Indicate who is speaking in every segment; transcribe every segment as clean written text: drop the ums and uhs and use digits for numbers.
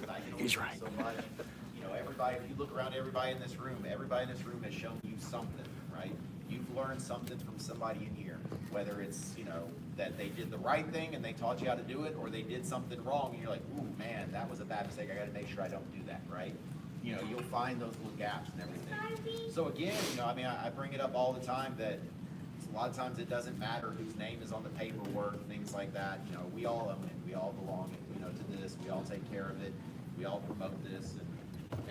Speaker 1: and I can only
Speaker 2: He's
Speaker 1: do
Speaker 2: right.
Speaker 1: so much. You know, everybody, if you look around everybody in this room has shown you something, right? You've learned something from somebody in here, whether it's, you know, that they did the right thing and they taught you how to do it, or they did something wrong and you're like, ooh, man, that was a bad mistake. I got to make sure I don't do that, right? You know, you'll find those little gaps and everything. So again, you know, I mean, I bring it up all the time that a lot of times it doesn't matter whose name is on the paperwork, things like that. You know, we all own it. We all belong, you know, to this. We all take care of it. We all promote this. And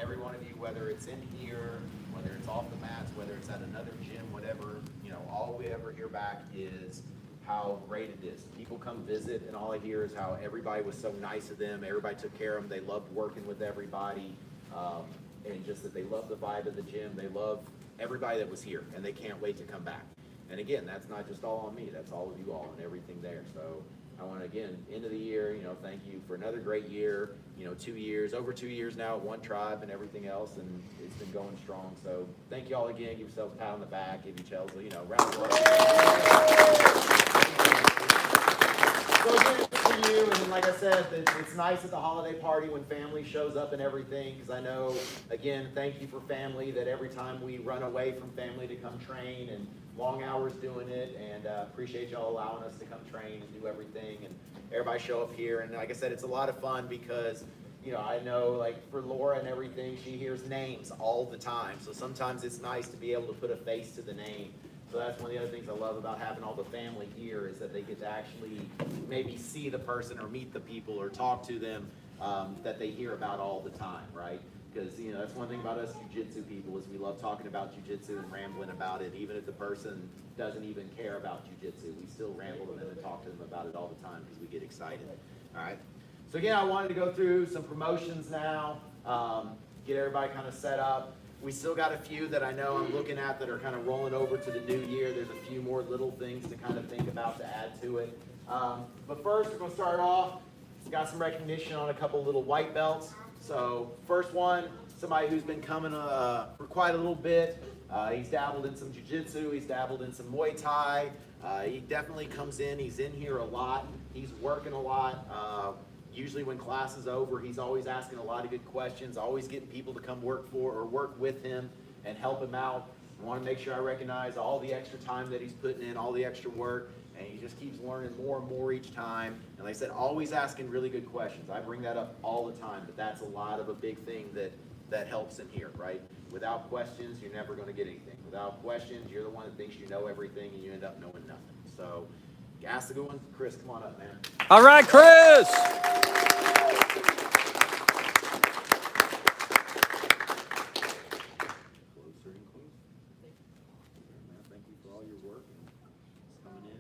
Speaker 1: every one of you, whether it's in here, whether it's off the mats, whether it's at another gym, whatever, you know, all we ever hear back is how great it is. People come visit, and all I hear is how everybody was so nice to them. Everybody took care of them. They loved working with everybody. And just that they love the vibe of the gym. They love everybody that was here, and they can't wait to come back. And again, that's not just all on me. That's all of you all and everything there. So I want to, again, end of the year, you know, thank you for another great year. You know, 2 years, over 2 years now at one tribe and everything else, and it's been going strong. So thank you all again. Give yourselves a pat on the back. Give each other, you know, round of applause. So again, for you, and like I said, it's nice at the holiday party when family shows up and everything, because I know, again, thank you for family, that every time we run away from family to come train, and long hours doing it, and appreciate y'all allowing us to come train and do everything, and everybody show up here. And like I said, it's a lot of fun because, you know, I know, like, for Laura and everything, she hears names all the time, so sometimes it's nice to be able to put a face to the name. So that's one of the other things I love about having all the family here, is that they get to actually maybe see the person or meet the people or talk to them that they hear about all the time, right? Because, you know, that's one thing about us jiu-jitsu people, is we love talking about jiu-jitsu and rambling about it, even if the person doesn't even care about jiu-jitsu. We still ramble to them and talk to them about it all the time because we get excited. All right. So again, I wanted to go through some promotions now, get everybody kind of set up. We still got a few that I know I'm looking at that are kind of rolling over to the new year. There's a few more little things to kind of think about to add to it. But first, we're going to start off. Got some recognition on a couple little white belts. So first one, somebody who's been coming for quite a little bit. He's dabbled in some jiu-jitsu. He's dabbled in some Muay Thai. He definitely comes in. He's in here a lot. He's working a lot. Usually when class is over, he's always asking a lot of good questions, always getting people to come work for or work with him and help him out. I want to make sure I recognize all the extra time that he's putting in, all the extra work, and he just keeps learning more and more each time. And like I said, always asking really good questions. I bring that up all the time, but that's a lot of a big thing that helps in here, right? Without questions, you're never going to get anything. Without questions, you're the one that thinks you know everything and you end up knowing nothing. So ask the good one. Chris, come on up, man.
Speaker 2: All right, Chris.
Speaker 1: Thank you for all your work and coming in.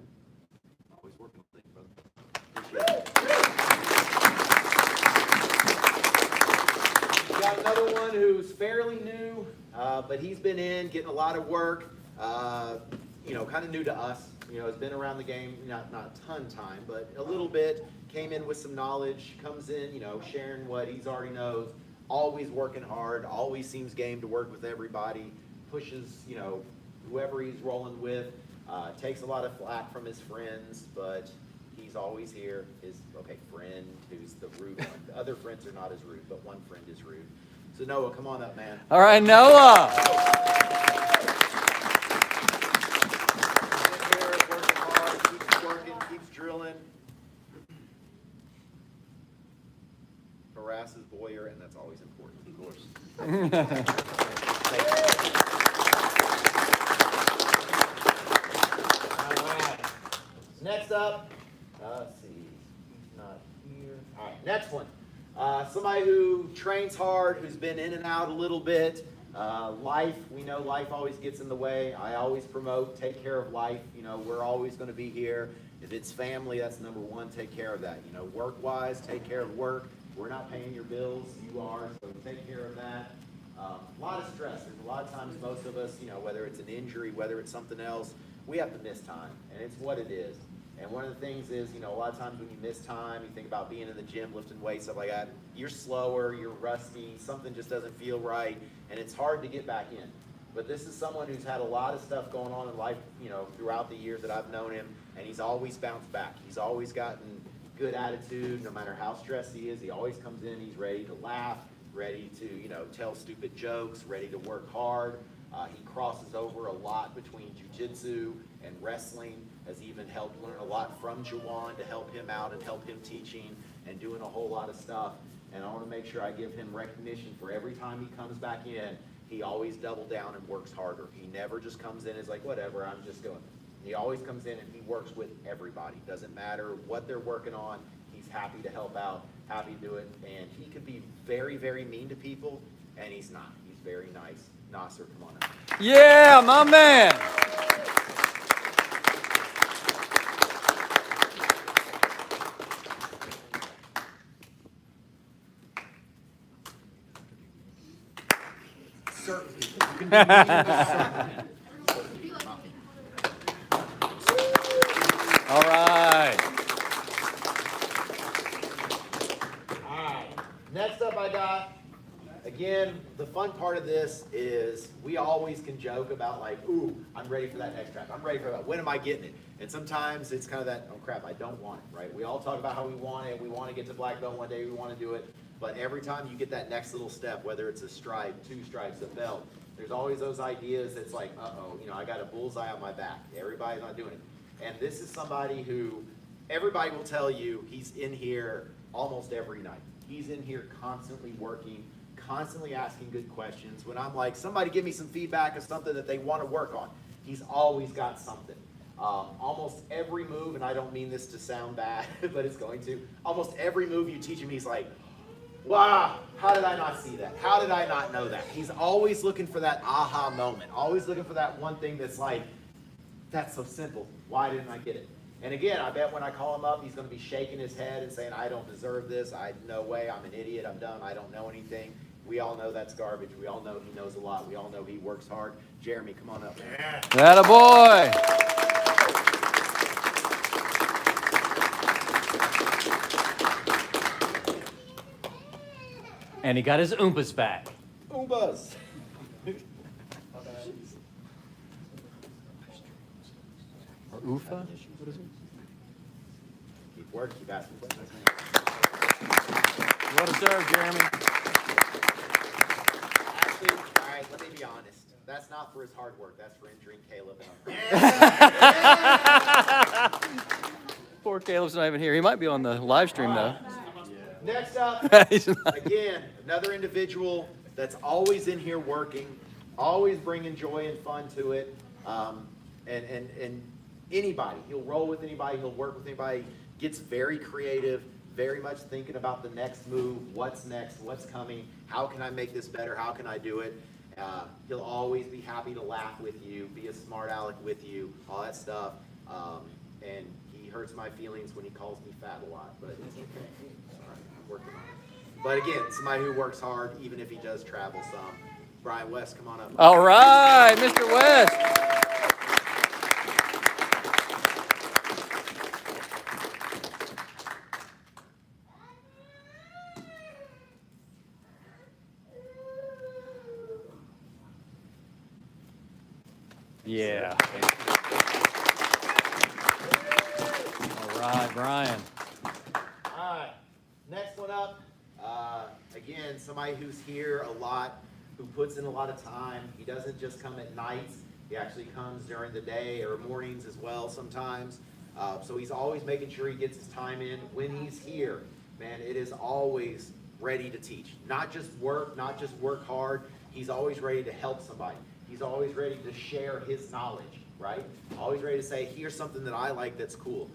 Speaker 1: Always working on things, brother. Appreciate it. We got another one who's fairly new, but he's been in, getting a lot of work. You know, kind of new to us. You know, has been around the game, not a ton time, but a little bit. Came in with some knowledge, comes in, you know, sharing what he's already knows. Always working hard, always seems game to work with everybody. Pushes, you know, whoever he's rolling with. Takes a lot of flack from his friends, but he's always here. His, friend, who's the rude one. The other friends are not as rude, but one friend is rude. So Noah, come on up, man.
Speaker 2: All right, Noah.
Speaker 1: Drilling, harasses Boyer, and that's always important, of course. All right. Next up, let's see, he's not here. All right, next one. Somebody who trains hard, who's been in and out a little bit. Life, we know life always gets in the way. I always promote, take care of life. You know, we're always going to be here. If it's family, that's number one, take care of that. You know, work-wise, take care of work. We're not paying your bills, you are, so take care of that. A lot of stress. There's a lot of times most of us, you know, whether it's an injury, whether it's something else, we have to miss time, and it's what it is. And one of the things is, you know, a lot of times when you miss time, you think about being in the gym, lifting weights, stuff like that, you're slower, you're rusty, something just doesn't feel right, and it's hard to get back in. But this is someone who's had a lot of stuff going on in life, you know, throughout the years that I've known him, and he's always bounced back. He's always gotten good attitude, no matter how stressed he is. He always comes in, he's ready to laugh, ready to, tell stupid jokes, ready to work hard. He crosses over a lot between jiu-jitsu and wrestling, has even helped learn a lot from Jawan to help him out and help him teaching and doing a whole lot of stuff. And I want to make sure I give him recognition for every time he comes back in, he always doubles down and works harder. He never just comes in as like, whatever, I'm just going. He always comes in and he works with everybody. Doesn't matter what they're working on, he's happy to help out, happy to do it. And he could be very, very mean to people, and he's not. He's very nice. Nasser, come on up.
Speaker 2: Yeah, my man.
Speaker 1: Certain people. You can be mean to certain people.
Speaker 2: All right.
Speaker 1: All right. Next up I got, again, the fun part of this is we always can joke about like, ooh, I'm ready for that next track. I'm ready for that. When am I getting it? And sometimes it's kind of that, oh crap, I don't want it, right? We all talk about how we want it. We want to get to black belt one day. We want to do it. But every time you get that next little step, whether it's a stripe, 2 stripes, a belt, there's always those ideas that's like, uh-oh, I got a bullseye on my back. Everybody's not doing it. And this is somebody who everybody will tell you he's in here almost every night. He's in here constantly working, constantly asking good questions. When I'm like, somebody give me some feedback of something that they want to work on, he's always got something. Almost every move, and I don't mean this to sound bad, but it's going to, almost every move you teach him, he's like, wow, how did I not see that? How did I not know that? He's always looking for that aha moment, always looking for that one thing that's like, that's so simple. Why didn't I get it? And again, I bet when I call him up, he's going to be shaking his head and saying, I don't deserve this. No way. I'm an idiot. I'm done. I don't know anything. We all know that's garbage. We all know he knows a lot. We all know he works hard. Jeremy, come on up.
Speaker 2: Yeah. That a boy. And he got his Oompas back.
Speaker 1: Oombas.
Speaker 2: Or Oofa? What is it?
Speaker 1: Keep working. Keep asking questions.
Speaker 2: Well deserved, Jeremy.
Speaker 1: Actually, all right, let me be honest. That's not for his hard work. That's for injuring Caleb.
Speaker 2: Poor Caleb's not even here. He might be on the live stream, though.
Speaker 1: Next up, again, another individual that's always in here working, always bringing joy and fun to it. And anybody, he'll roll with anybody, he'll work with anybody, gets very creative, very much thinking about the next move, what's next, what's coming, how can I make this better, how can I do it. He'll always be happy to laugh with you, be a smart aleck with you, all that stuff. And he hurts my feelings when he calls me fat a lot, but it's okay. I'm working on it. But again, somebody who works hard, even if he does travel some. Brian West, come on up.
Speaker 2: All right, Mr. West. Yeah. All right, Brian.
Speaker 1: All right, next one up. Again, somebody who's here a lot, who puts in a lot of time. He doesn't just come at nights. He actually comes during the day or mornings as well sometimes. So he's always making sure he gets his time in. When he's here, man, it is always ready to teach. Not just work hard. He's always ready to help somebody. He's always ready to share his knowledge, right? Always ready to say, here's something that I like that's cool.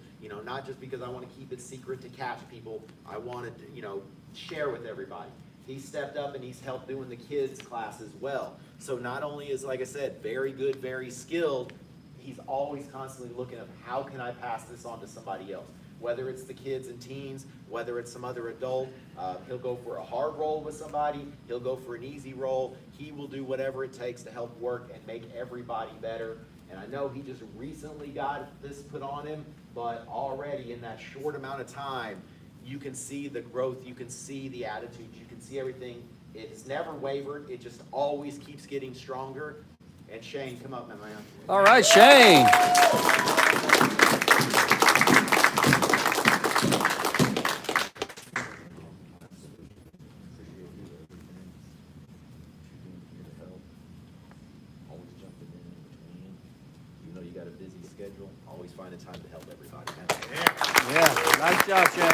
Speaker 1: Not just because I want to keep it secret to catch people. I wanted to, share with everybody. He stepped up and he's helped doing the kids' class as well. So not only is, like I said, very good, very skilled, he's always constantly looking at how can I pass this on to somebody else. Whether it's the kids and teens, whether it's some other adult, he'll go for a hard roll with somebody, he'll go for an easy roll. He will do whatever it takes to help work and make everybody better. And I know he just recently got this put on him, but already in that short amount of time, you can see the growth, you can see the attitude, you can see everything. It's never wavered, it just always keeps getting stronger. And Shane, come up, my man.
Speaker 2: All right, Shane.
Speaker 1: schedule, always finding time to help everybody.
Speaker 2: Yeah, nice job, Shane.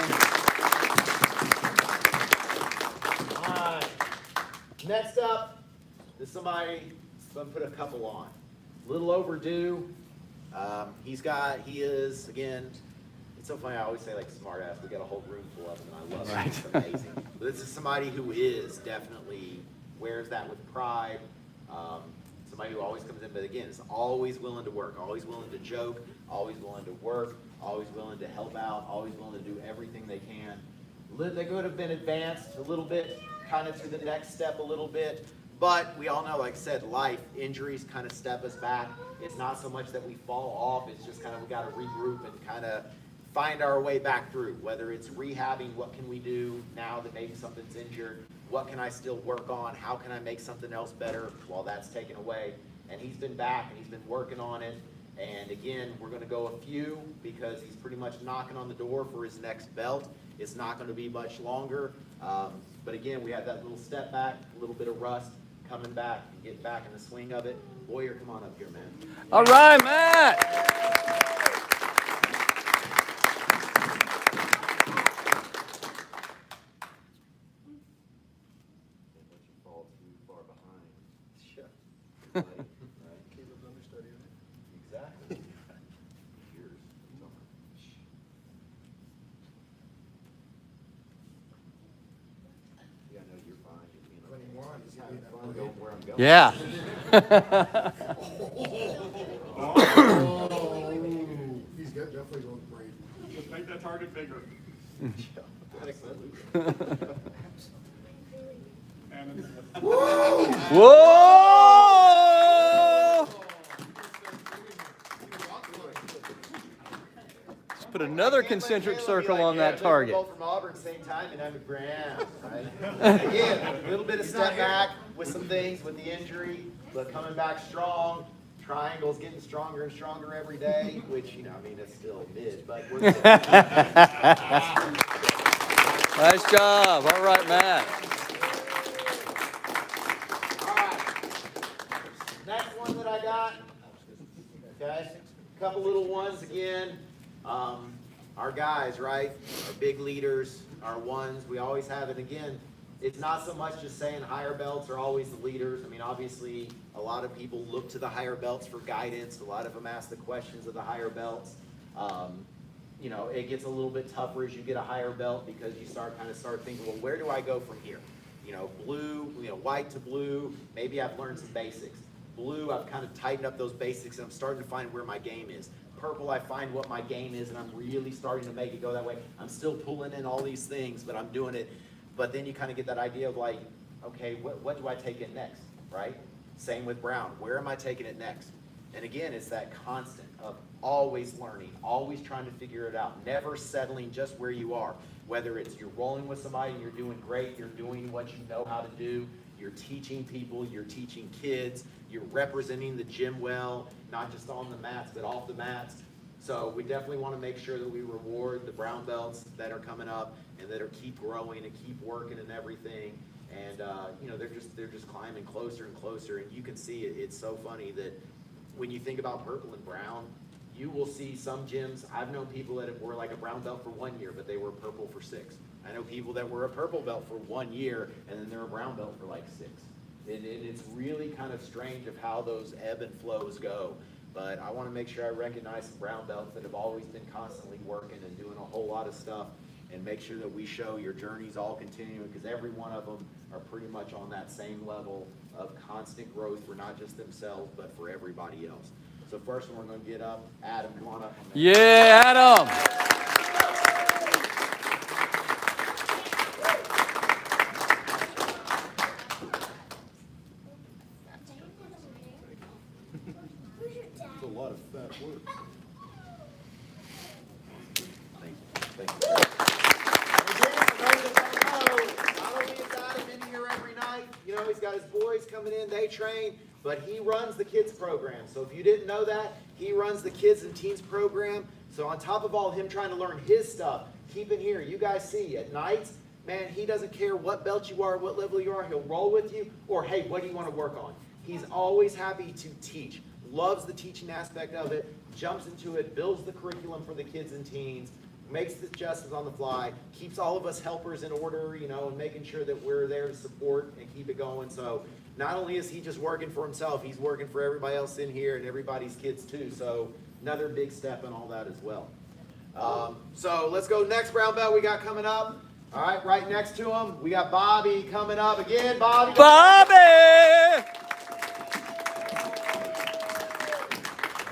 Speaker 1: All right. Next up is somebody, I'm going to put a couple on. A little overdue. He is, again, it's so funny, I always say like smart ass, we got a whole room full of them and I love it, it's amazing. But this is somebody who is definitely, wears that with pride. Somebody who always comes in, but again, is always willing to work, always willing to joke, always willing to work, always willing to help out, always willing to do everything they can. They could have been advanced a little bit, kind of to the next step a little bit, but we all know, like I said, life, injuries kind of step us back. It's not so much that we fall off, it's just kind of we got to regroup and kind of find our way back through, whether it's rehabbing, what can we do now that maybe something's injured, what can I still work on, how can I make something else better while that's taken away. And he's been back and he's been working on it. And again, we're going to go a few because he's pretty much knocking on the door for his next belt. It's not going to be much longer. But again, we had that little step back, a little bit of rust, coming back and getting back in the swing of it. Boyer, come on up here, man.
Speaker 2: All right, Matt.
Speaker 1: Exactly. Yeah, I know you're fine. Just having fun going where I'm going.
Speaker 2: Yeah.
Speaker 3: He's definitely going great.
Speaker 4: Just make that target bigger. And
Speaker 2: Whoa! Let's put another concentric circle on that target.
Speaker 1: Both from Auburn, same time, and I'm a Graham, right? Again, a little bit of step back with some things with the injury, but coming back strong. Triangle's getting stronger and stronger every day, which, you know, I mean, it's still mid, but we're good.
Speaker 2: Nice job. All right, Matt.
Speaker 1: All right. Next one that I got, okay, a couple little ones again. Our guys, right? Our big leaders, our ones, we always have it. Again, it's not so much just saying higher belts are always the leaders. I mean, obviously, a lot of people look to the higher belts for guidance. A lot of them ask the questions of the higher belts. You know, it gets a little bit tougher as you get a higher belt because you start thinking, well, where do I go from here? You know, blue, you know, white to blue, maybe I've learned some basics. Blue, I've kind of tightened up those basics and I'm starting to find where my game is. Purple, I find what my game is and I'm really starting to make it go that way. I'm still pulling in all these things, but I'm doing it. But then you kind of get that idea of like, okay, what do I take in next, right? Same with brown. Where am I taking it next? And again, it's that constant of always learning, always trying to figure it out, never settling just where you are. Whether it's you're rolling with somebody and you're doing great, you're doing what you know how to do, you're teaching people, you're teaching kids, you're representing the gym well, not just on the mats, but off the mats. So we definitely want to make sure that we reward the brown belts that are coming up and that are keep growing and keep working and everything. And you know, they're just climbing closer and closer. And you can see it. It's so funny that when you think about purple and brown, you will see some gyms. I've known people that were like a brown belt for 1 year, but they were purple for 6. I know people that were a purple belt for 1 year, and then they're a brown belt for like 6. And it's really kind of strange of how those ebb and flows go. But I want to make sure I recognize some brown belts that have always been constantly working and doing a whole lot of stuff, and make sure that we show your journeys all continuing, because every one of them are pretty much on that same level of constant growth for not just themselves, but for everybody else. So first one we're going to get up, Adam, come on up.
Speaker 2: Yeah, Adam.
Speaker 3: It's a lot of fat work.
Speaker 1: Thank you. Thank you. Again, for those that don't know, not only is Adam in here every night, you know, he's got his boys coming in, they train, but he runs the kids program. So if you didn't know that, he runs the kids and teens program. So on top of all him trying to learn his stuff, keep in here, you guys see at nights, man, he doesn't care what belt you are, what level you are, he'll roll with you, or hey, what do you want to work on? He's always happy to teach. loves the teaching aspect of it, jumps into it, builds the curriculum for the kids and teens, makes the adjustments on the fly, keeps all of us helpers in order, you know, and making sure that we're there to support and keep it going. So not only is he just working for himself, he's working for everybody else in here and everybody's kids too. So another big step in all that as well. So let's go next brown belt we got coming up. All right, right next to him, we got Bobby coming up. Again, Bobby.
Speaker 2: Bobby!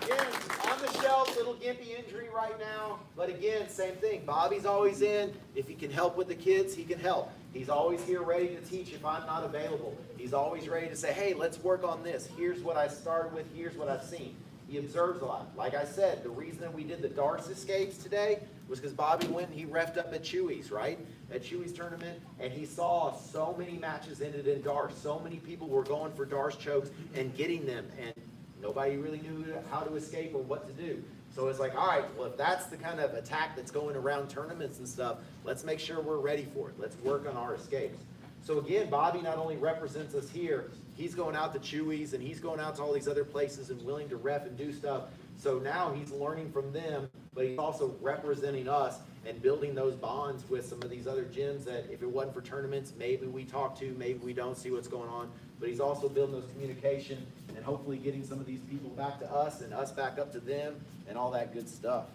Speaker 1: Again, on the shelf, little gimpy injury right now. But again, same thing. Bobby's always in. If he can help with the kids, he can help. He's always here ready to teach if I'm not available. He's always ready to say, hey, let's work on this. Here's what I started with. Here's what I've seen. He observes a lot. Like I said, the reason that we did the Thurs escapes today was because Bobby went and he reffed up at Tues, right? At Tues tournament, and he saw so many matches ended in Thurs. So many people were going for Thurs chokes and getting them, and nobody really knew how to escape or what to do. So it's like, all right, well, if that's the kind of attack that's going around tournaments and stuff, let's make sure we're ready for it. Let's work on our escapes. So again, Bobby not only represents us here, he's going out to Tues and he's going out to all these other places and willing to ref and do stuff. So now he's learning from them, but he's also representing us and building those bonds with some of these other gyms that if it wasn't for tournaments, maybe we talk to, maybe we don't see what's going on. But he's also building those communication and hopefully getting some of these people back to us and us back up to them and all that good stuff.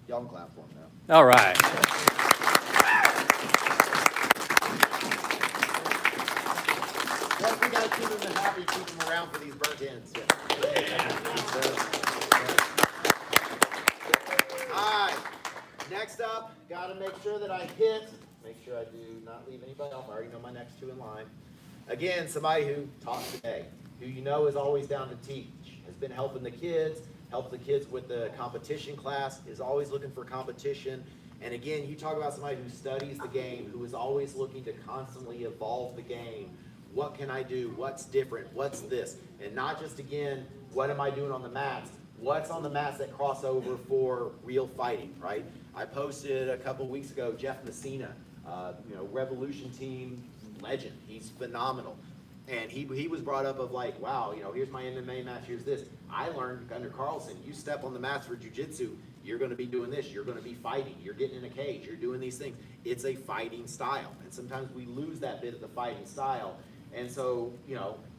Speaker 1: Y'all can clap for him now.
Speaker 2: All right.
Speaker 1: Plus, we got to keep them happy, keep them around for these burnt ends. All right, next up, got to make sure that I hit. Make sure I do not leave anybody off. I already know my next two in line. Again, somebody who taught today, who you know is always down to teach, has been helping the kids, helped the kids with the competition class, is always looking for competition. And again, you talk about somebody who studies the game, who is always looking to constantly evolve the game. What can I do? What's different? What's this? And not just, again, what am I doing on the mats? What's on the mats that cross over for real fighting, right? I posted a couple weeks ago, Jeff Messina, Revolution team legend. He's phenomenal. And he was brought up of like, wow, here's my MMA match, here's this. I learned under Carlson, you step on the mats for jiu-jitsu, you're going to be doing this, you're going to be fighting, you're getting in a cage, you're doing these things. It's a fighting style. And sometimes we lose that bit of the fighting style. And so,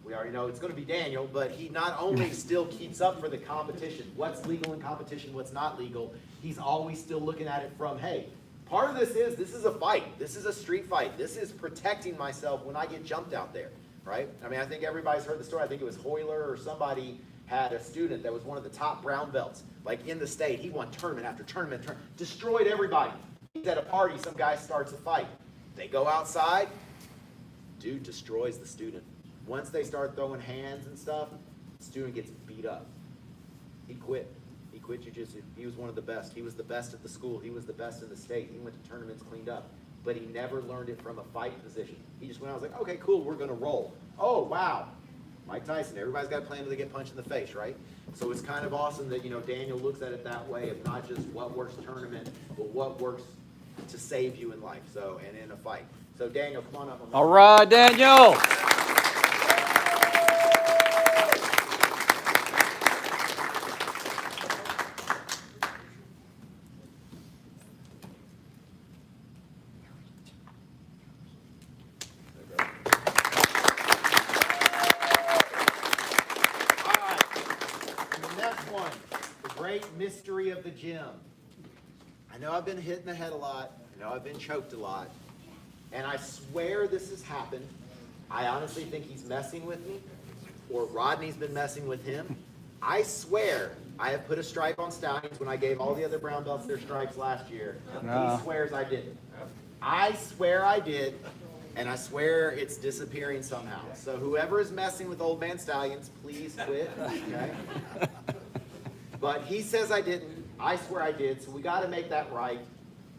Speaker 1: we already know it's going to be Daniel, but he not only still keeps up for the competition, what's legal in competition, what's not legal, he's always still looking at it from, hey, part of this is a fight. This is a street fight. This is protecting myself when I get jumped out there, right? I mean, I think everybody's heard the story. I think it was Hoyler or somebody had a student that was one of the top brown belts, like in the state. He won tournament after tournament, destroyed everybody. He's at a party, some guy starts a fight. They go outside, dude destroys the student. Once they start throwing hands and stuff, the student gets beat up. He quit. He quit jiu-jitsu. He was one of the best. He was the best at the school. He was the best in the state. He went to tournaments cleaned up. But he never learned it from a fight position. He just went out and was like, okay, cool, we're going to roll. Oh, wow. Mike Tyson, everybody's got a plan to get punched in the face, right? So it's kind of awesome that, Daniel looks at it that way of not just what works tournament, but what works to save you in life, and in a fight. So Daniel, come on up.
Speaker 2: All right, Daniel.
Speaker 1: Mystery of the gym. I know I've been hit in the head a lot. I know I've been choked a lot. And I swear this has happened. I honestly think he's messing with me, or Rodney's been messing with him. I swear I have put a stripe on Stallions when I gave all the other brown belts their stripes last year.
Speaker 2: No.
Speaker 1: He swears I didn't. I swear I did, and I swear it's disappearing somehow. So whoever is messing with old man Stallions, please quit, okay? But he says I didn't. I swear I did. So we got to make that right.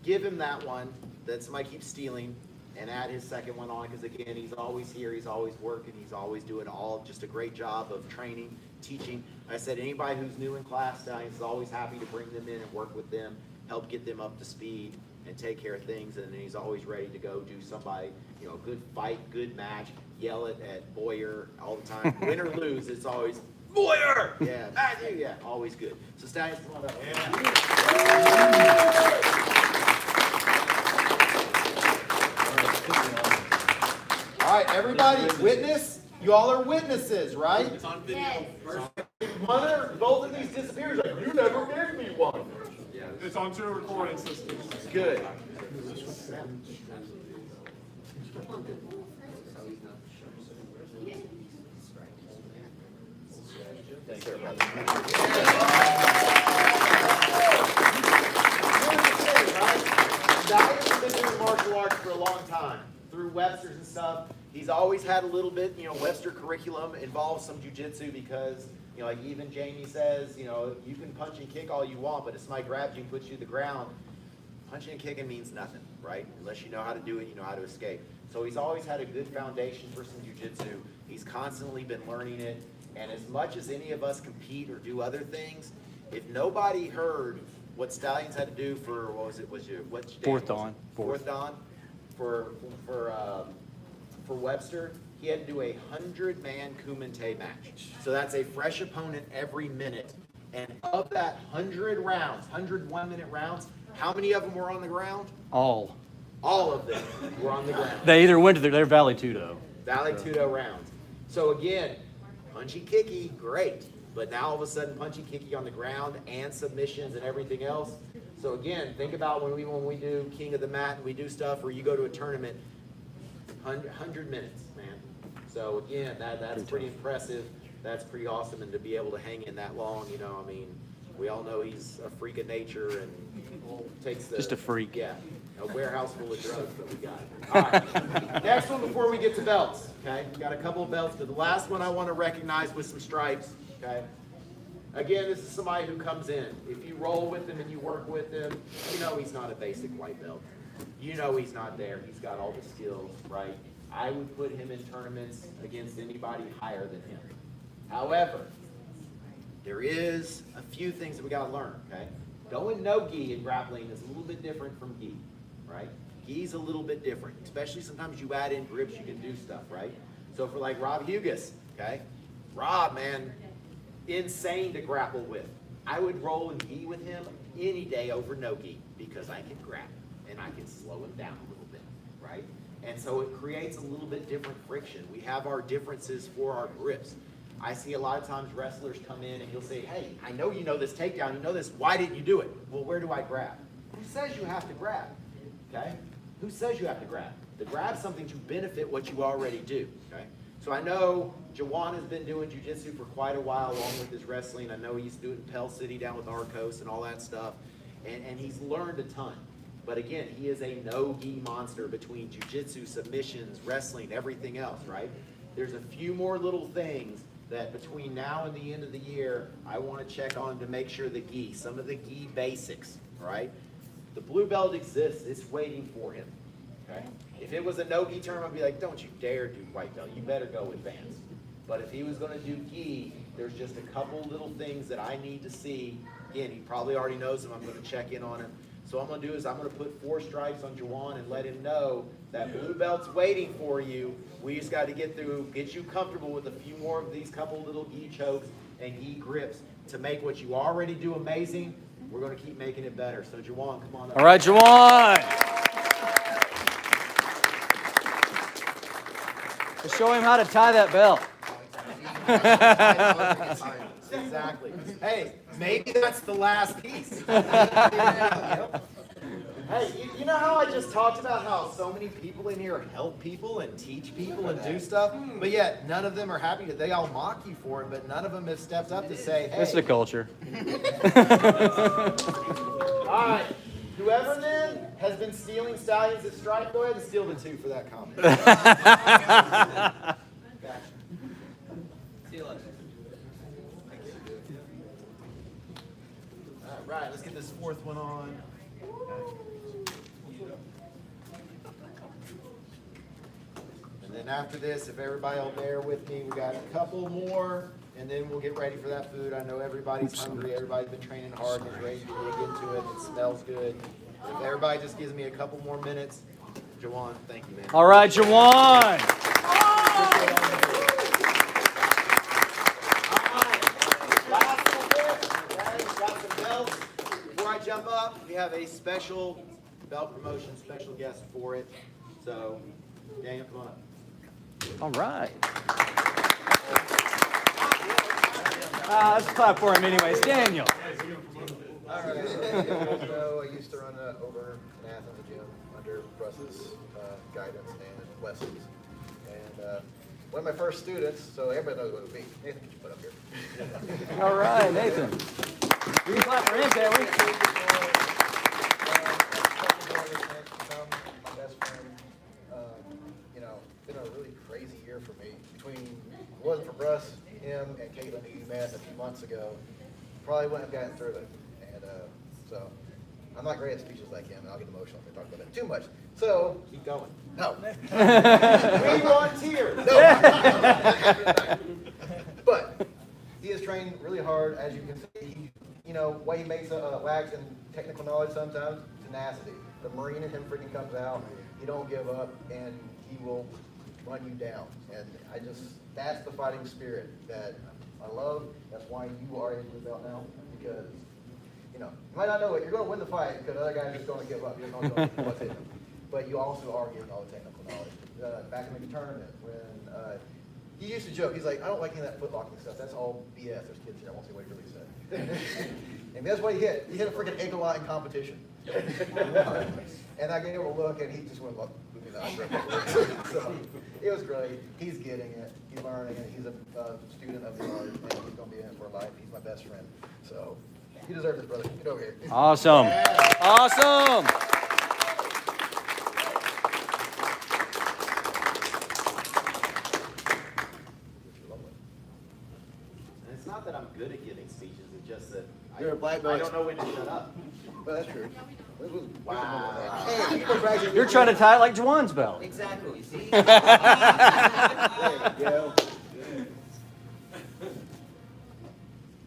Speaker 1: Give him that one that somebody keeps stealing and add his second one on, because, again, he's always here. He's always working. He's always doing just a great job of training, teaching. I said anybody who's new in class, Stallions is always happy to bring them in and work with them, help get them up to speed and take care of things. And then he's always ready to go do somebody, good fight, good match, yell it at Boyer all the time. Win or lose, it's always Moyer! Yeah, Matthew, yeah, always good. So Stallions, come on up. All right, everybody, witness. You all are witnesses, right? It's on video. Yes. One or both of these disappears. Like, you never gave me one.
Speaker 4: It's on 2 recording systems.
Speaker 1: Good. Thanks, everybody. Stallions has been doing martial arts for a long time, through Webster's and stuff. He's always had a little bit, Webster curriculum involves some jiu-jitsu because, like even Jamie says, you can punch and kick all you want, but if somebody grabs you and puts you to the ground, punching and kicking means nothing, right? Unless you know how to do it, you know how to escape. So he's always had a good foundation for some jiu-jitsu. He's constantly been learning it. And as much as any of us compete or do other things, if nobody heard what Stallions had to do for, what's your
Speaker 2: Fourth dawn.
Speaker 1: Fourth dawn for Webster, he had to do a 100-man Kumite match. So that's a fresh opponent every minute. And of that 100 rounds, 100 one-minute rounds, how many of them were on the ground?
Speaker 2: All.
Speaker 1: All of them were on the ground.
Speaker 2: They either went to their Valley Tudo.
Speaker 1: Valley Tudo rounds. So again, punchy kicky, great. But now all of a sudden, punchy kicky on the ground and submissions and everything else. So again, think about when we do King of the Mat and we do stuff, or you go to a tournament, 100 minutes, man. So again, that's pretty impressive. That's pretty awesome, and to be able to hang in that long, we all know he's a freak of nature and takes the...
Speaker 2: Just a freak.
Speaker 1: Yeah, a warehouse full of drugs that we got. All right, next one before we get to belts, okay? We got a couple of belts, but the last one I want to recognize with some stripes, okay? Again, this is somebody who comes in. If you roll with him and you work with him, he's not a basic white belt. He's not there. He's got all the skills, right? I would put him in tournaments against anybody higher than him. However, there is a few things that we got to learn, okay? Going no gi in grappling is a little bit different from gi, right? Gi's a little bit different, especially sometimes you add in grips, you can do stuff, right? So for like Rob Hughes, okay? Rob, man, insane to grapple with. I would roll in gi with him any day over no gi because I can grab and I can slow him down a little bit, right? And so it creates a little bit different friction. We have our differences for our grips. I see a lot of times wrestlers come in and he'll say, hey, I know you know this takedown, you know this, why didn't you do it? Well, where do I grab? Who says you have to grab, okay? Who says you have to grab? To grab something to benefit what you already do, okay? So I know Jawan has been doing jiu-jitsu for quite a while along with his wrestling. I know he's doing Pell City down with Arcos and all that stuff, and he's learned a ton. But again, he is a no-gi monster between jiu-jitsu, submissions, wrestling, everything else, right? There's a few more little things that between now and the end of the year, I want to check on to make sure the gi, some of the gi basics, right? The blue belt exists, it's waiting for him, okay? If it was a no-gi tournament, I'd be like, don't you dare do white belt, you better go advanced. But if he was going to do gi, there's just a couple little things that I need to see. Again, he probably already knows them, I'm going to check in on him. So what I'm going to do is I'm going to put 4 stripes on Jawan and let him know that blue belt's waiting for you. We just got to get you comfortable with a few more of these couple little gi chokes and gi grips to make what you already do amazing. We're going to keep making it better. So Jawan, come on up.
Speaker 2: All right, Jawan. Let's show him how to tie that belt.
Speaker 1: Exactly. Hey, maybe that's the last piece. Hey, you know how I just talked about how so many people in here help people and teach people and do stuff, but yet none of them are happy that they all mock you for it, but none of them have stepped up to say, hey.
Speaker 2: This is the culture.
Speaker 1: All right. Whoever then has been stealing Stallions at Stripe, go ahead and steal the 2 for that comment. Gotcha. All right, let's get this 4th one on. And then after this, if everybody will bear with me, we got a couple more, and then we'll get ready for that food. I know everybody's hungry. Everybody's been training hard and is ready to dig into it. It smells good. If everybody just gives me a couple more minutes. Jawan, thank you, man.
Speaker 2: All right, Jawan.
Speaker 1: All right. a special belt promotion, special guest for it. So, Daniel, come on up.
Speaker 2: All right. Let's clap for him anyways. Daniel.
Speaker 5: All right. So I used to run over in Athens, a gym under Russ's guidance and lessons. And one of my first students, so everybody knows what it would be. Nathan, could you put up here?
Speaker 2: All right, Nathan. We can clap for him, can't we?
Speaker 5: My best friend. You know, it's been a really crazy year for me. Between, if it wasn't for Russ, him, and Caitlin, who you met a few months ago, probably wouldn't have gotten through it. And so, I'm not great at speeches like him, and I'll get emotional if I talk about it too much. So,
Speaker 1: Keep going.
Speaker 5: no.
Speaker 1: We want tears.
Speaker 5: No. But he has trained really hard, as you can see. You know, what he makes lacks in technical knowledge sometimes, tenacity. The Marine in him freaking comes out. He don't give up, and he will run you down. And that's the fighting spirit that I love. That's why you are a blue belt now, because, you know, you might not know it. You're going to win the fight because the other guy is just going to give up. You're not going to what's in him. But you also are getting all the technical knowledge. Back in the tournament, when he used to joke, he's like, I don't like any of that foot locking stuff. That's all BS. There's kids here. I won't say what he really said. And that's what he hit. He hit a freaking ankle lock in competition. And I gave him a look, and he just went, look, so it was great. He's getting it. He's learning it. He's a student of the art, and he's going to be in it for life. He's my best friend. So he deserves it, brother. Get over here.
Speaker 2: Awesome. Awesome.
Speaker 1: And it's not that I'm good at giving speeches, it's just that
Speaker 5: You're a black
Speaker 1: I
Speaker 5: belt.
Speaker 1: don't know when to shut up.
Speaker 5: Well, that's true.
Speaker 1: Wow.
Speaker 5: Hey, you can practice.
Speaker 2: You're trying to tie it like Juwan's belt.
Speaker 1: Exactly, see?
Speaker 5: There you go.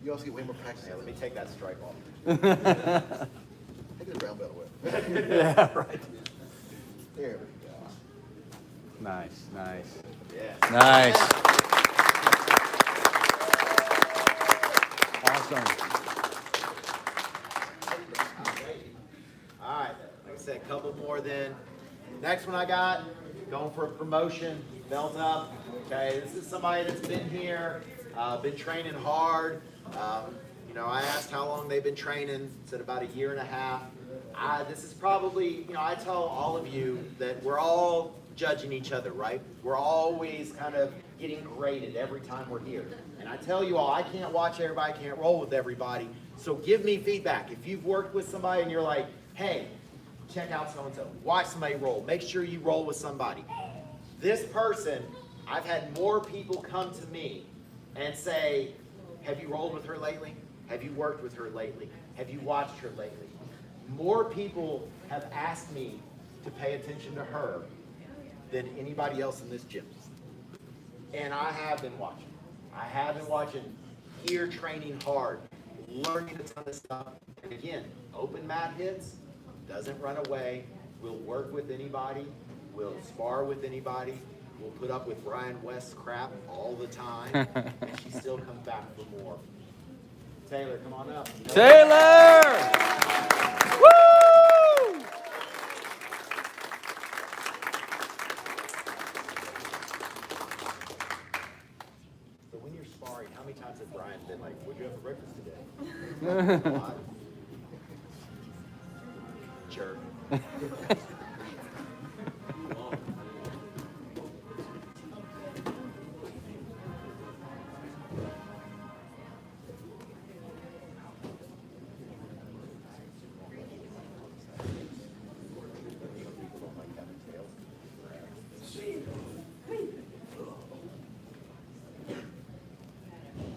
Speaker 5: You also get way more practice.
Speaker 1: Yeah, let me take that strike off.
Speaker 5: Take the brown belt away.
Speaker 2: Yeah, right.
Speaker 5: There we go.
Speaker 2: Nice, nice.
Speaker 1: Yeah.
Speaker 2: Nice. Awesome.
Speaker 1: All right, like I said, a couple more then. Next one I got, going for a promotion, belt up. Okay, this is somebody that's been here, been training hard. You know, I asked how long they've been training, said about a year and a half. This is probably, you know, I tell all of you that we're all judging each other, right? We're always kind of getting graded every time we're here. And I tell you all, I can't watch everybody, I can't roll with everybody. So give me feedback. If you've worked with somebody and you're like, hey, check out so-and-so, watch somebody roll, make sure you roll with somebody. This person, I've had more people come to me and say, have you rolled with her lately? Have you worked with her lately? Have you watched her lately? More people have asked me to pay attention to her than anybody else in this gym. And I have been watching. I have been watching, here training hard, learning a ton of stuff. And again, open mat hits, doesn't run away, will work with anybody, will spar with anybody, will put up with Brian West's crap all the time, and she still comes back for more. Taylor, come on up.
Speaker 2: Taylor! Woo!
Speaker 1: So when you're sparring, how many times has Brian been like, what'd you have for breakfast today? A lot. Jerk.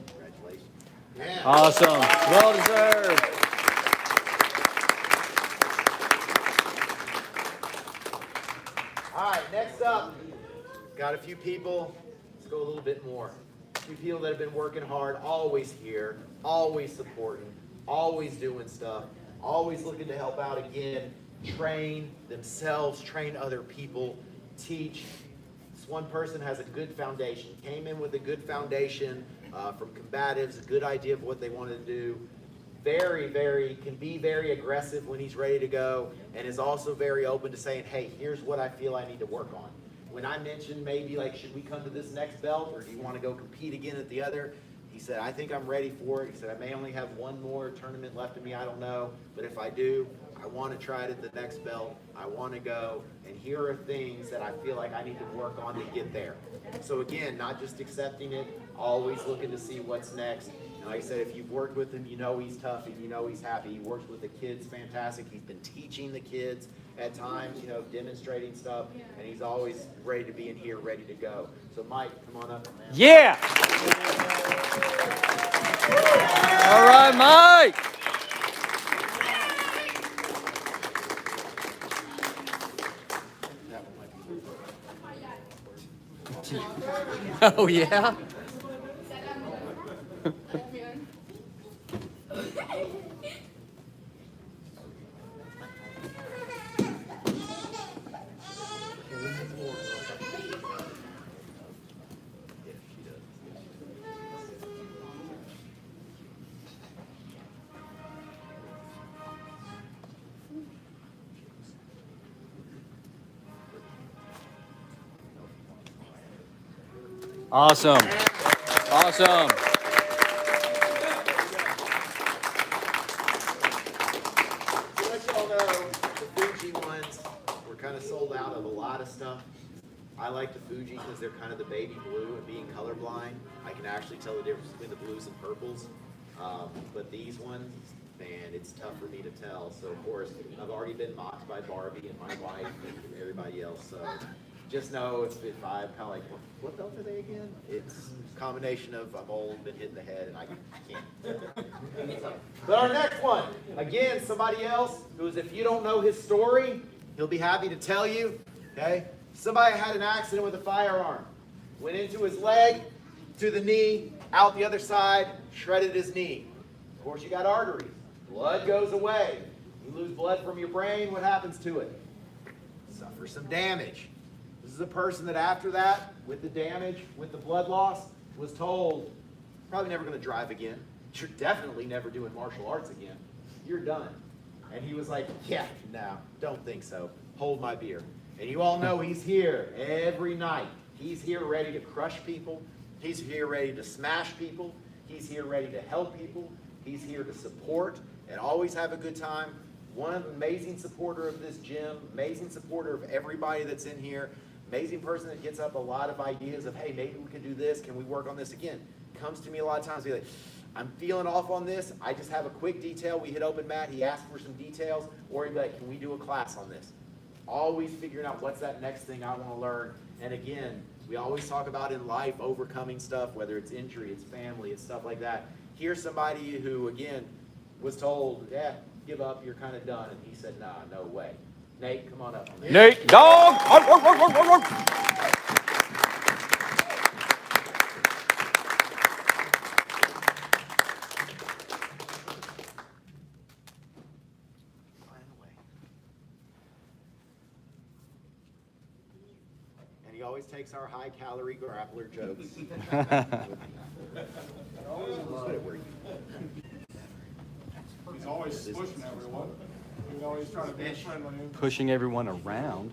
Speaker 1: Congratulations.
Speaker 2: Awesome. Well deserved.
Speaker 1: All right, next up, got a few people. Let's go a little bit more. A few people that have been working hard, always here, always supporting, always doing stuff, always looking to help out again, train themselves, train other people, teach. This one person has a good foundation, came in with a good foundation from combatives, a good idea of what they wanted to do. can be very aggressive when he's ready to go, and is also very open to saying, hey, here's what I feel I need to work on. When I mentioned maybe like, should we come to this next belt, or do you want to go compete again at the other? He said, I think I'm ready for it. He said, I may only have one more tournament left in me, I don't know. But if I do, I want to try it at the next belt. I want to go. And here are things that I feel like I need to work on to get there. So again, not just accepting it, always looking to see what's next. And like I said, if you've worked with him, you know he's tough and you know he's happy. He works with the kids fantastic. He's been teaching the kids at times, you know, demonstrating stuff. And he's always ready to be in here, ready to go. So Mike, come on up, man.
Speaker 2: Yeah! All right, Mike! Oh, yeah? Awesome. Awesome.
Speaker 1: To let y'all know, the Fuji ones, we're kind of sold out of a lot of stuff. I like the Fuji because they're kind of the baby blue, and being colorblind, I can actually tell the difference between the blues and purples. But these ones, man, it's tough for me to tell. So of course, I've already been mocked by Barbie and my wife and everybody else. So just know if I'm kind of like, what belt are they again? It's a combination of I'm old, been hit in the head, and I can't. But our next one, again, somebody else who's, if you don't know his story, he'll be happy to tell you. Okay, somebody had an accident with a firearm, went into his leg, to the knee, out the other side, shredded his knee. Of course, you got arteries. Blood goes away. You lose blood from your brain. What happens to it? Suffer some damage. This is a person that after that, with the damage, with the blood loss, was told, probably never going to drive again. You're definitely never doing martial arts again. You're done. And he was like, yeah, no, don't think so. Hold my beer. And you all know he's here every night. He's here ready to crush people. He's here ready to smash people. He's here ready to help people. He's here to support and always have a good time. One amazing supporter of this gym, amazing supporter of everybody that's in here. Amazing person that gets up a lot of ideas of, hey, maybe we could do this. Can we work on this again? Comes to me a lot of times, be like, I'm feeling off on this. I just have a quick detail. We hit open mat. He asked for some details. Or he'd be like, can we do a class on this? Always figuring out what's that next thing I want to learn. And again, we always talk about in life overcoming stuff, whether it's injury, it's family, it's stuff like that. Here's somebody who, again, was told, yeah, give up, you're kind of done. And he said, nah, no way. Nate, come on up.
Speaker 2: Nate, dog!
Speaker 1: And he always takes our high-calorie grappler jokes.
Speaker 4: He's always pushing everyone. He's always trying to be friendly.
Speaker 2: Pushing everyone around.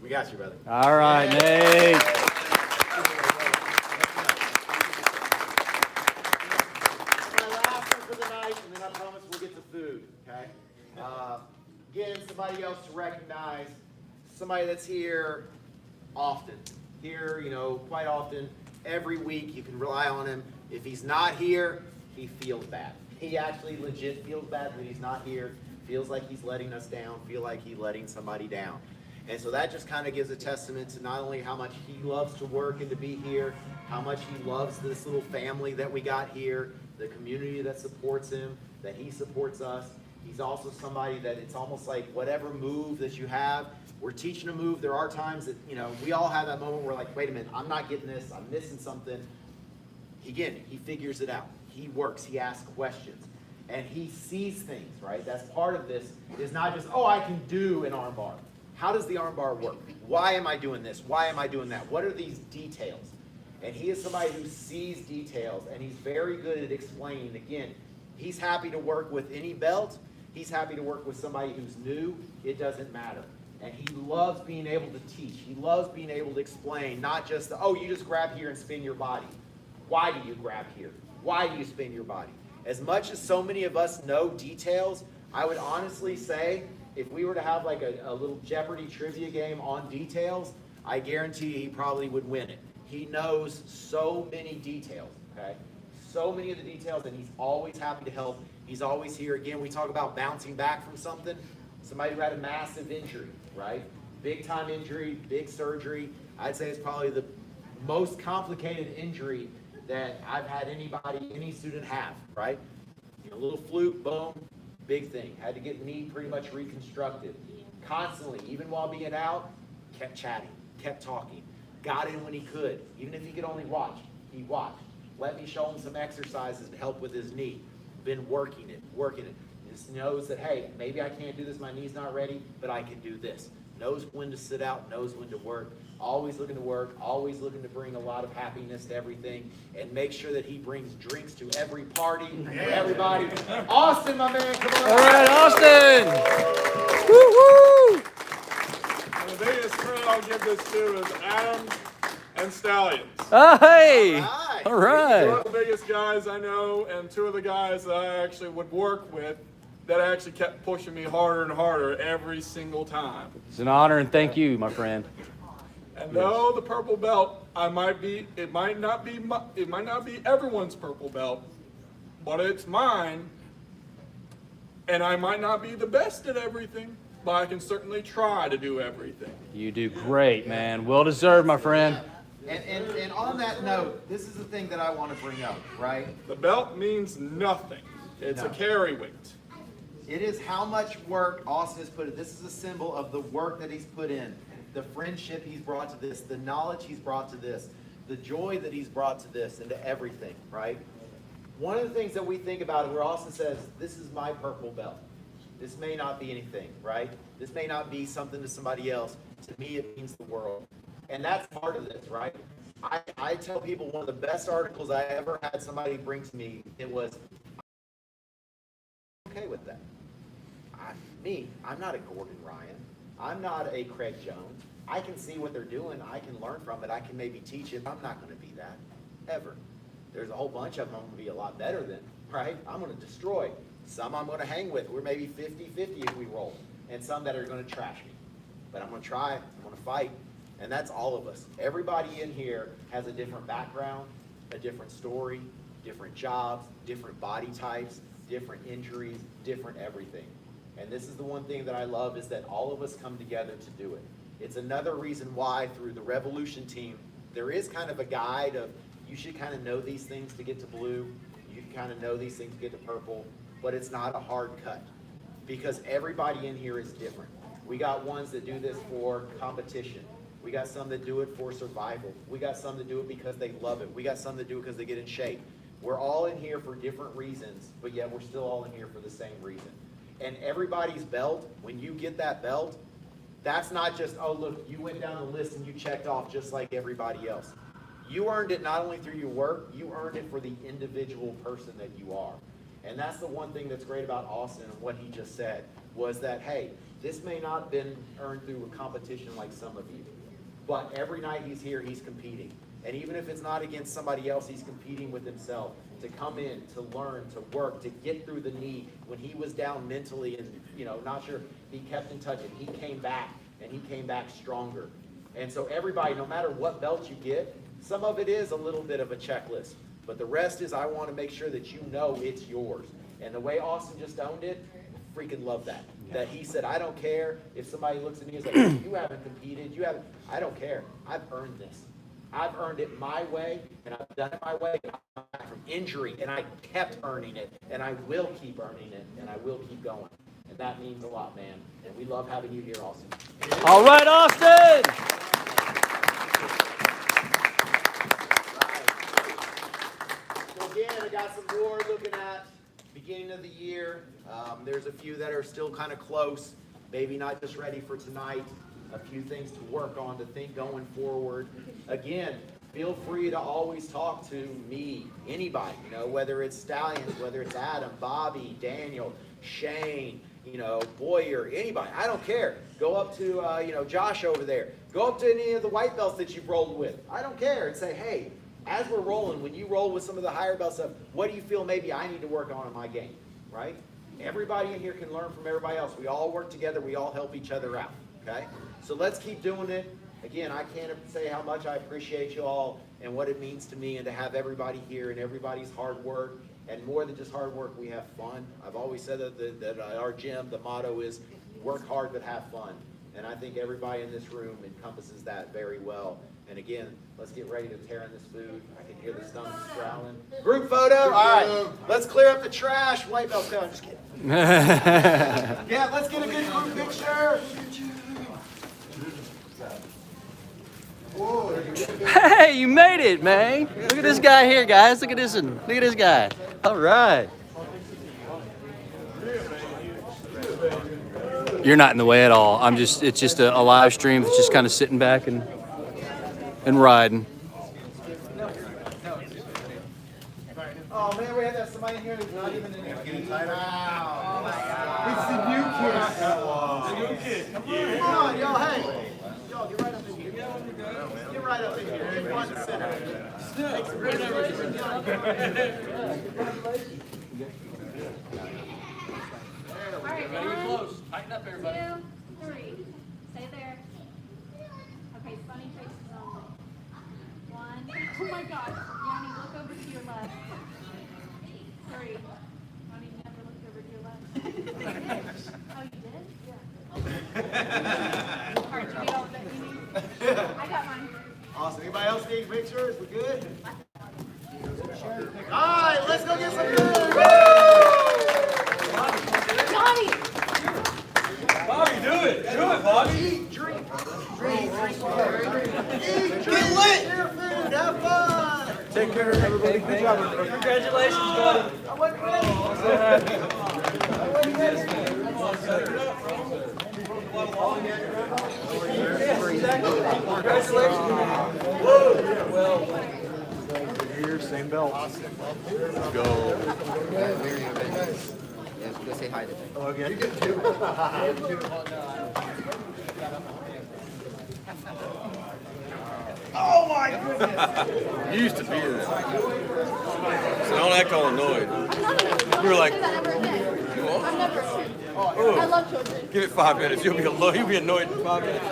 Speaker 1: We got you, brother.
Speaker 2: All right, Nate.
Speaker 1: My last one for the night, and then I promise we'll get to food, okay? Again, somebody else to recognize, somebody that's here often. Here, you know, quite often, every week, you can rely on him. If he's not here, he feels bad. He actually legit feels bad that he's not here, feels like he's letting us down, feel like he's letting somebody down. And so that just kind of gives a testament to not only how much he loves to work and to be here, how much he loves this little family that we got here, the community that supports him, that he supports us. He's also somebody that it's almost like whatever move that you have, we're teaching a move. There are times that, you know, we all have that moment where we're like, wait a minute, I'm not getting this, I'm missing something. Again, he figures it out. He works, he asks questions. And he sees things, right? That's part of this, is not just, oh, I can do an armbar. How does the armbar work? Why am I doing this? Why am I doing that? What are these details? And he is somebody who sees details, and he's very good at explaining. Again, he's happy to work with any belt. He's happy to work with somebody who's new. It doesn't matter. And he loves being able to teach. He loves being able to explain, not just, oh, you just grab here and spin your body. Why do you grab here? Why do you spin your body? As much as so many of us know details, I would honestly say, if we were to have like a little Jeopardy trivia game on details, I guarantee he probably would win it. He knows so many details, okay? So many of the details, and he's always happy to help. He's always here. Again, we talk about bouncing back from something. Somebody who had a massive injury, right? Big time injury, big surgery. I'd say it's probably the most complicated injury that I've had any student have, right? A little fluke, boom, big thing. Had to get the knee pretty much reconstructed. Constantly, even while being out, kept chatting, kept talking. Got in when he could. Even if he could only watch, he watched. Let me show him some exercises to help with his knee. Been working it. Just knows that, hey, maybe I can't do this, my knee's not ready, but I can do this. Knows when to sit out, knows when to work. Always looking to work, always looking to bring a lot of happiness to everything, and make sure that he brings drinks to every party, for everybody. Austin, my man, come on.
Speaker 2: All right, Austin. Woo woo.
Speaker 4: And the biggest credit I'll give this to is Adam and Stallions.
Speaker 2: Oh, hey.
Speaker 1: All
Speaker 2: All
Speaker 4: Two
Speaker 2: right.
Speaker 4: of the biggest guys I know, and two of the guys that I actually would work with that actually kept pushing me harder and harder every single time.
Speaker 2: It's an honor and thank you, my friend.
Speaker 4: And though the purple belt, it might not be everyone's purple belt, but it's mine. And I might not be the best at everything, but I can certainly try to do everything.
Speaker 2: You do great, man. Well deserved, my friend.
Speaker 1: And on that note, this is the thing that I want to bring up, right?
Speaker 4: The belt means nothing. It's a carry weight.
Speaker 1: It is how much work Austin has put in. This is a symbol of the work that he's put in, the friendship he's brought to this, the knowledge he's brought to this, the joy that he's brought to this, and to everything, right? One of the things that we think about where Austin says, this is my purple belt. This may not be anything, right? This may not be something to somebody else. To me, it means the world. And that's part of this, right? I tell people one of the best articles I ever had somebody bring to me, it was, I'm okay with that. I'm not a Gordon Ryan. I'm not a Craig Jones. I can see what they're doing. I can learn from it. I can maybe teach it. I'm not going to be that, ever. There's a whole bunch of them I'm going to be a lot better than, right? I'm going to destroy. Some I'm going to hang with. We're maybe 50-50 if we roll. And some that are going to trash me. But I'm going to try. I'm going to fight. And that's all of us. Everybody in here has a different background, a different story, different jobs, different body types, different injuries, different everything. And this is the one thing that I love is that all of us come together to do it. It's another reason why through the Revolution team, there is kind of a guide of you should kind of know these things to get to blue. You can kind of know these things to get to purple, but it's not a hard cut because everybody in here is different. We got ones that do this for competition. We got some that do it for survival. We got some that do it because they love it. We got some that do it because they get in shape. We're all in here for different reasons, but yet we're still all in here for the same reason. And everybody's belt, when you get that belt, that's not just, oh, look, you went down the list and you checked off just like everybody else. You earned it not only through your work, you earned it for the individual person that you are. And that's the one thing that's great about Austin and what he just said, was that, hey, this may not have been earned through a competition like some of you, but every night he's here, he's competing. And even if it's not against somebody else, he's competing with himself to come in, to learn, to work, to get through the knee. When he was down mentally and, not sure, he kept in touch and he came back, and he came back stronger. And so everybody, no matter what belt you get, some of it is a little bit of a checklist, but the rest is I want to make sure that you know it's yours. And the way Austin just owned it, freaking love that. That he said, I don't care if somebody looks at me and says, you haven't competed, I don't care. I've earned this. I've earned it my way, and I've done it my way. I'm back from injury, and I kept earning it, and I will keep earning it, and I will keep going. And that means a lot, man. And we love having you here, Austin.
Speaker 2: All right, Austin.
Speaker 1: So again, I got some more looking at beginning of the year. There's a few that are still kind of close, maybe not just ready for tonight. A few things to work on, to think going forward. Again, feel free to always talk to me, anybody, you know, whether it's Stallions, whether it's Adam, Bobby, Daniel, Shane, you know, Boyer, anybody. I don't care. Go up to, you know, Josh over there. Go up to any of the white belts that you've rolled with. I don't care. And say, hey, as we're rolling, when you roll with some of the higher belt stuff, what do you feel maybe I need to work on in my game, right? Everybody in here can learn from everybody else. We all work together. We all help each other out, okay? So let's keep doing it. Again, I can't say how much I appreciate you all and what it means to me, and to have everybody here and everybody's hard work. And more than just hard work, we have fun. I've always said that at our gym, the motto is work hard but have fun. And I think everybody in this room encompasses that very well. And again, let's get ready to tear in this food. I can hear the stomachs growling. Group photo? All right, let's clear up the trash. White belts down, just kidding. Yeah, let's get a good group picture.
Speaker 2: Hey, you made it, man. Look at this guy here, guys. Look at this one. Look at this guy. All right. You're not in the way at all. It's just a live stream that's just kind of sitting back and riding.
Speaker 1: Oh man, we had somebody in here who's not even in here. Wow. It's the new kid. The new kid. Come on, y'all, hey. Y'all, get right up in here. Get right up in here. Get front and center. Take some pictures.
Speaker 6: All right, one,
Speaker 2: Tighten up, everybody.
Speaker 6: 2, 3. Stay there. Okay, funny faces only. 1. Oh my God. Yanni, look over to your left. 3. Yanni never looked over to your left. Oh, you did? Yeah. All right, you get all that you need? I got mine.
Speaker 1: Awesome. Anybody else need pictures? We good? All right, let's go get some food.
Speaker 6: Yanni!
Speaker 4: Bobby, do it, Bobby.
Speaker 1: Eat, drink. Eat, get lit. Share food. Have fun.
Speaker 3: Take care, everybody. Good job.
Speaker 2: Congratulations, buddy.
Speaker 1: I wasn't ready.
Speaker 3: Here, same belt.
Speaker 7: Go say hi to them.
Speaker 3: Okay.
Speaker 1: Oh my goodness.
Speaker 7: You used to be there. So don't act all annoyed. You were like,
Speaker 6: I love children.
Speaker 7: give it 5 minutes. You'll be annoyed in 5 minutes.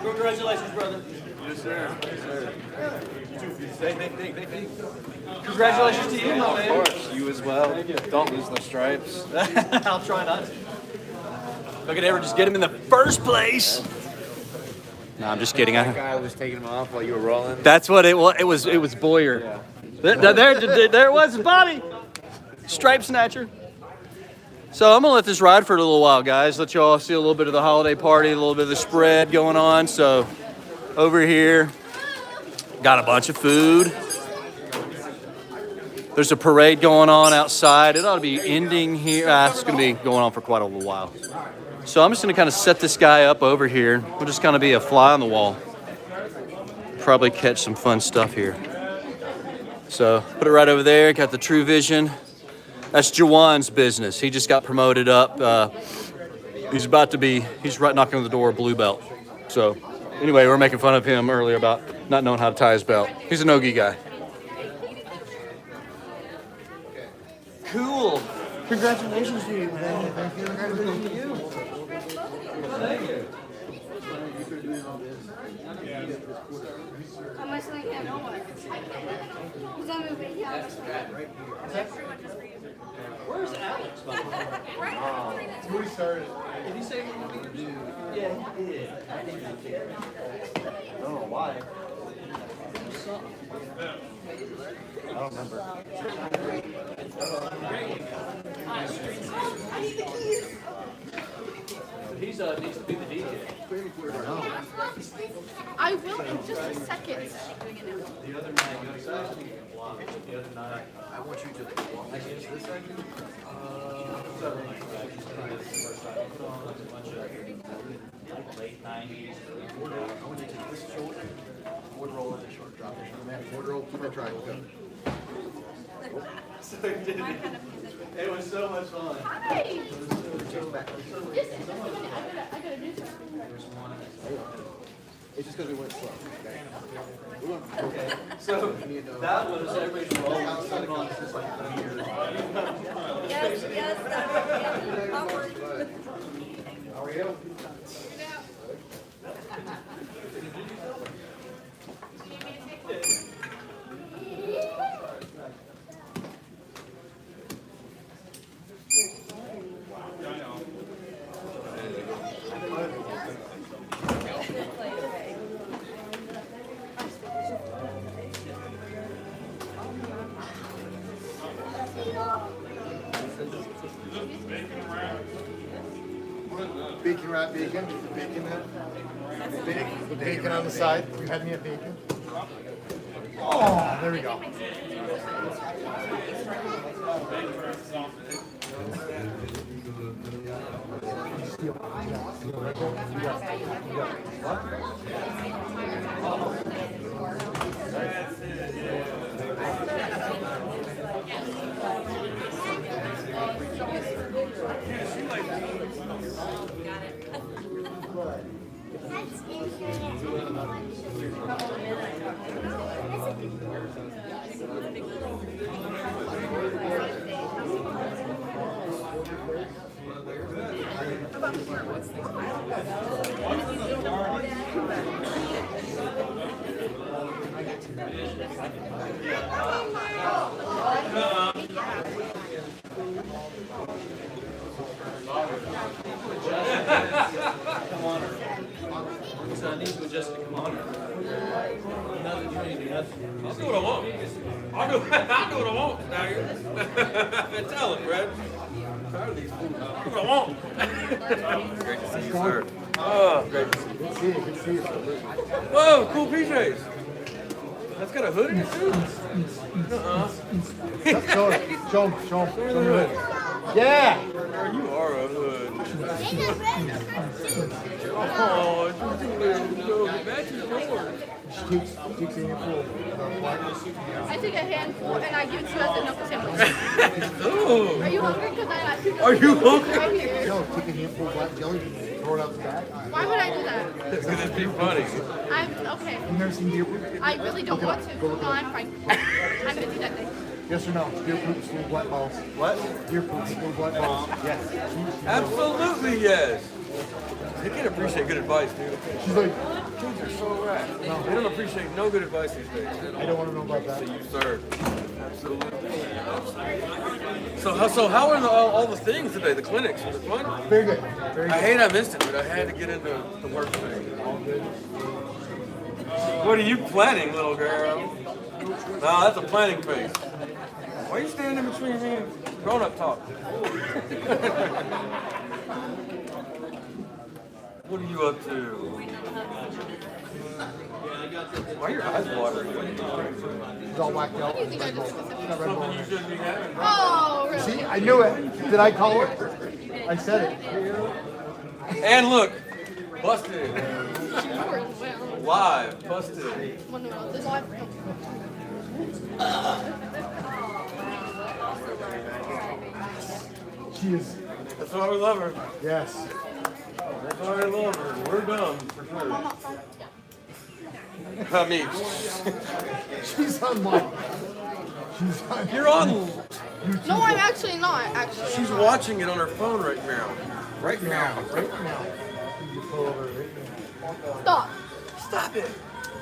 Speaker 2: Congratulations, brother.
Speaker 7: Yes, sir. Yes, sir. Thank.
Speaker 2: Congratulations to you, my
Speaker 8: Of
Speaker 2: man.
Speaker 8: course, you as well. Don't lose the stripes.
Speaker 2: I'll try not to. If I could ever just get him in the first place. No, I'm just kidding.
Speaker 7: That guy was taking him off while you were rolling.
Speaker 2: That's what it was. It was Boyer. There it was, Bobby. Stripe snatcher. So I'm gonna let this ride for a little while, guys. Let y'all see a little bit of the holiday party, a little bit of the spread going on. So over here, got a bunch of food. There's a parade going on outside. It ought to be ending here. It's gonna be going on for quite a little while. So I'm just gonna kind of set this guy up over here. We'll just kind of be a fly on the wall. Probably catch some fun stuff here. So put it right over there. Got the True Vision. That's Jawan's business. He just got promoted up. He's right knocking on the door of blue belt. So anyway, we're making fun of him earlier about not knowing how to tie his belt. He's a no-gi guy. Cool. Congratulations to you, man. Thank you. Congratulations to you. Thank you.
Speaker 6: I'm listening to him. He's on the way. Yeah.
Speaker 2: Where's Alex?
Speaker 3: Who started?
Speaker 2: Did he say anything to do? Yeah, he did. I think he did. I don't know why.
Speaker 3: I don't remember.
Speaker 2: He's needs to be the DJ.
Speaker 6: I will in just a second.
Speaker 2: The other night, the other night,
Speaker 5: I want you to.
Speaker 2: I guess this second. Several nights back, just kind of the first time. Put on like a bunch of late 90s, early 40s.
Speaker 5: I want you to take this shoulder, forward roll and a short drop. Forward roll, keep it triangle. Go.
Speaker 2: So he did it. It was so much fun.
Speaker 6: Hi. Just a minute. I gotta do something.
Speaker 5: It's just because we went slow.
Speaker 2: Okay, so that was everybody's role.
Speaker 6: Yes, awkward.
Speaker 5: How are you?
Speaker 3: Bacon wrap bacon. Bacon there. The bacon on the side. You had me at bacon. Oh, there we go.
Speaker 2: Come on. So I need to adjust the come on. Nothing, you ain't do nothing.
Speaker 7: I'll do what I want. I'll do what I want down here. Tell him, Brad. Tired of these fools. I'll do what I want. Great to see you, sir. Oh, great to see you.
Speaker 3: Good to see you. Good to see you.
Speaker 7: Whoa, cool PJs. That's got a hood in it too?
Speaker 3: Show him. Show him. Show him.
Speaker 7: Show me the hood.
Speaker 3: Yeah.
Speaker 7: Girl, you are a hood. Oh, it's the matches yours.
Speaker 3: Cheeks in your pool.
Speaker 6: I take a handful and I give it to you as a knuckle sandwich.
Speaker 7: Ooh.
Speaker 6: Are you hungry? Because I got 2 knuckle
Speaker 7: Are you
Speaker 6: sandwiches
Speaker 7: hungry?
Speaker 6: right here.
Speaker 3: No, take a handful of black jelly, throw it out the back.
Speaker 6: Why would I do that?
Speaker 7: It's gonna be funny.
Speaker 6: I'm okay.
Speaker 3: You've never seen deer poop?
Speaker 6: I really don't want to. No, I'm fine. I'm busy that day.
Speaker 3: Yes or no? Deer poop's little black balls. What? Deer poop's little black balls. Yes.
Speaker 7: Absolutely yes. They can't appreciate good advice, dude.
Speaker 3: She's like,
Speaker 7: Kids are so rad. No, they don't appreciate no good advice these days.
Speaker 3: I don't want to know about that.
Speaker 7: You, sir. Absolutely. So how are all the things today? The clinics? Was it fun?
Speaker 3: Very good. Very
Speaker 7: I
Speaker 3: good.
Speaker 7: hate I missed it, but I had to get into the work thing.
Speaker 3: All good.
Speaker 7: What are you planning, little girl? No, that's a planning phase. Why are you standing in between me and grown-up talk? What are you up to? Why are your eyes watering?
Speaker 3: He's all whacked out.
Speaker 6: What do you think I just
Speaker 3: Got Red Bull in
Speaker 7: You
Speaker 3: it.
Speaker 7: shouldn't be having.
Speaker 6: Oh, really?
Speaker 3: See, I knew it. Did I call it? I said it.
Speaker 7: And look, busted.
Speaker 6: Well,
Speaker 7: Live, busted.
Speaker 6: no, this live.
Speaker 3: She is.
Speaker 7: That's why we love her.
Speaker 3: Yes.
Speaker 7: That's why we love her. We're dumb, for sure. I mean,
Speaker 3: She's on my. She's on.
Speaker 7: you're on.
Speaker 6: No, I'm actually not. Actually,
Speaker 7: She's watching it on her phone right now. Right now.
Speaker 3: Right now. You pull over right now.
Speaker 6: Stop.
Speaker 7: Stop it.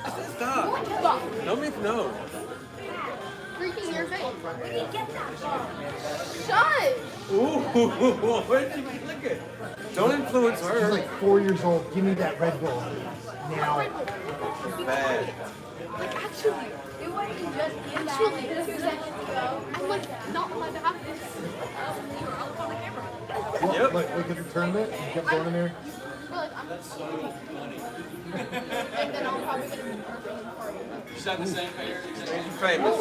Speaker 7: I said stop.
Speaker 6: Stop.
Speaker 7: No means no.
Speaker 6: Freaking your face. Shut.
Speaker 7: Ooh, where'd you look at? Don't influence
Speaker 3: She's
Speaker 7: her.
Speaker 3: like 4 years old. Give me that Red Bull now.
Speaker 7: Bad.
Speaker 6: Like, actually, it wasn't just in that. 2 seconds ago. I'm like, not allowed to have this. You were all on the camera.
Speaker 7: Yep.
Speaker 3: Look at the tournament. You kept going in there.
Speaker 6: We're like, I'm and then I'm probably going to be perfect for you.
Speaker 7: Made you famous.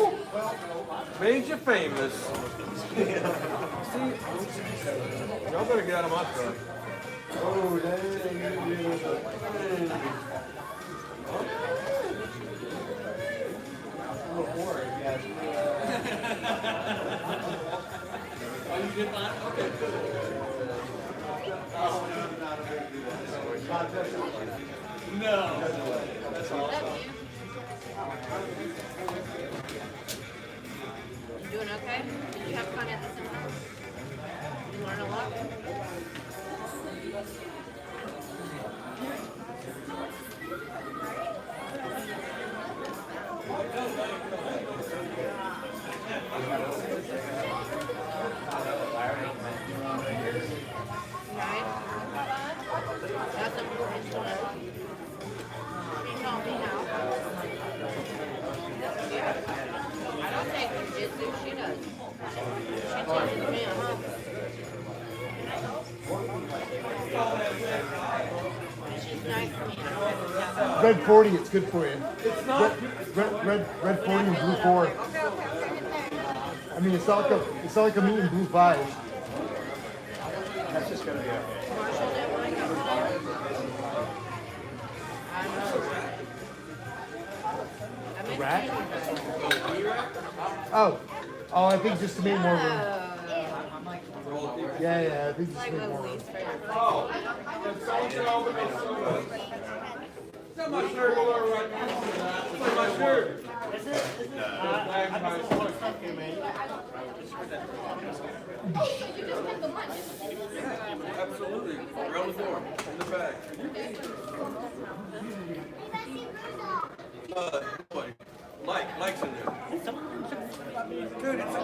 Speaker 7: Made you famous. See, y'all better get out of my truck. Oh,
Speaker 6: You doing okay? Did you have fun at the seminar? Did you learn a lot? That's important to know. You tell me now. I don't take jiu-jitsu, she does. She teaches me at home. She's nice to me. I don't have to tell her.
Speaker 3: Red 40, it's good for you. It's not. Red 40 and blue 4.
Speaker 6: Okay.
Speaker 3: I mean, it's not like a meat and blue 5.
Speaker 8: That's just gonna be okay.
Speaker 6: Marshall didn't want to go home. I know. I miss
Speaker 3: Rat?
Speaker 6: you.
Speaker 3: Oh, I think just to make more room.
Speaker 6: Oh.
Speaker 3: Yeah, I think just
Speaker 6: Like
Speaker 3: to make
Speaker 6: a
Speaker 3: more room.
Speaker 6: least favorite.
Speaker 4: Got my shirt over right now. Look at my shirt.
Speaker 6: Oh, so you just made the lunch.
Speaker 7: absolutely. Around the door. In the back. Nobody. Mike's in there. Dude, it's a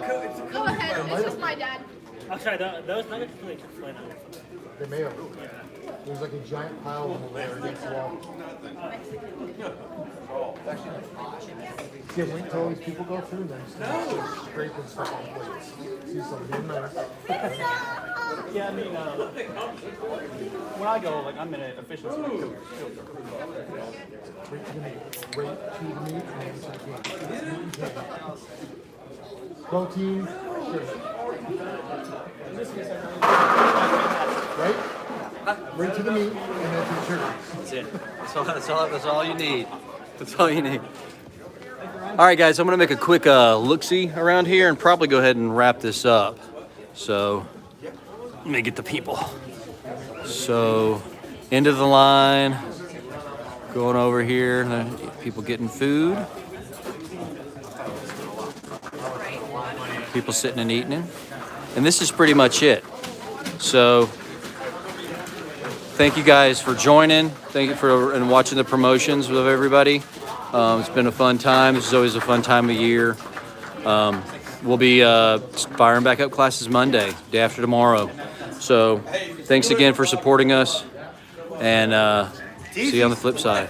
Speaker 6: Go ahead, it's just my dad.
Speaker 9: Oh, sorry, those nuggets really took flavor.
Speaker 3: They may have. There's like a giant pile of them over there against the wall. Yeah, wait till all these people go through and then start scraping stuff on plates. See something nice.
Speaker 9: Yeah, I mean, when I go, like, I'm in an efficiency coach.
Speaker 3: Right to the meat. Right to the meat and then to the can. Protein, sugar. Right? Right to the meat and then to the sugar.
Speaker 2: That's it. That's all you need. That's all you need. All right, guys, I'm gonna make a quick look-see around here and probably go ahead and wrap this up. So let me get the people. So end of the line, going over here, people getting food. People sitting and eating it. And this is pretty much it. So thank you guys for joining. Thank you for and watching the promotions with everybody. It's been a fun time. This is always a fun time of year. We'll be firing back up classes Monday, day after tomorrow. So thanks again for supporting us, and see you on the flip side.